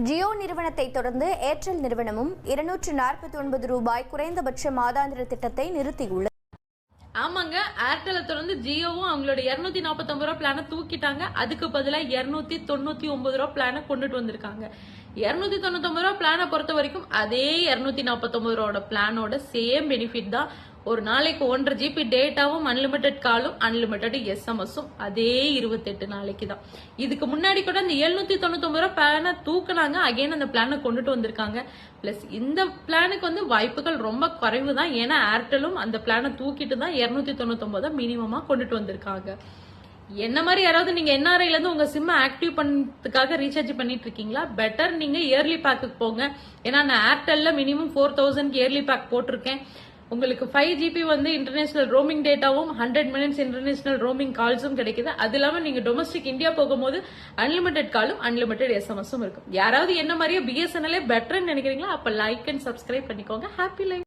ஜியோ நிறுவனத்தை தொடர்ந்து ஏர்டெல் நிறுவனமும் 249 ரூபாய் குறைந்தபட்ச மாதாந்திர திட்டத்தை நிறுத்தியுள்ளது. ஆமாங்க, ஏர்டெலை தொடர்ந்து ஜியோவும் அவங்களோட 249 ரூபா பிளான தூக்கிட்டாங்க. அதுக்கு பதிலாக 299 ரூபா பிளான கொண்டுட்டு வந்திருக்காங்க. 299 ரூபா பிளான பொறுத்த வரைக்கும் அதே 249 ரூபாயோட பிளானோட சேம் பெனிஃபிட் தான். ஒரு நாளைக்கு 1.5 GB டேட்டாவும் அன்லிமிட்டெட் காலும் அன்லிமிட்டெட் எஸ்எம்எஸும் அதே 28 நாளைக்கு தான். இதுக்கு முன்னாடி கூட அந்த 799 ரூபா பிளான தூக்குனாங்க, அகைன் அந்த பிளான கொண்டுட்டு வந்திருக்காங்க. பிளஸ் இந்த பிளானுக்கு வந்து வாய்ப்புகள் ரொம்ப குறைவு தான். ஏன்னா ஏர்டெலும் அந்த பிளான தூக்கிட்டு தான் 299 மினிமமா கொண்டுட்டு வந்திருக்காங்க. என்ன மாதிரி யாராவது நீங்க என்ஆர்ஐல இருந்து உங்க சிம் ஆக்டிவ் பண்ணதுக்காக ரீசார்ஜ் பண்ணிட்டு இருக்கீங்களா? பெட்டர் நீங்க இயர்லி பேக்குக்கு போங்க. ஏன்னா நான் ஏர்டெல்ல மினிமம் 4000 இயர்லி பேக் போட்டிருக்கேன். உங்களுக்கு 5 GB வந்து இன்டர்நேஷனல் ரோமிங் டேட்டாவும் 100 மினிட்ஸ் இன்டர்நேஷனல் ரோமிங் கால்ஸும் கிடைக்குது. அது இல்லாம நீங்க டொமஸ்டிக் இந்தியா போகும்போது அன்லிமிட்டெட் காலும் அன்லிமிட்டெட் எஸ்எம்எஸும் இருக்கும். யாராவது என்ன மாதிரியே பிஎஸ்என்எல்ஏ பெட்டர்ன்னு நினைக்கிறீங்களா? அப்ப லைக் அண்ட் சப்ஸ்கிரைப் பண்ணிக்கோங்க. Happy life.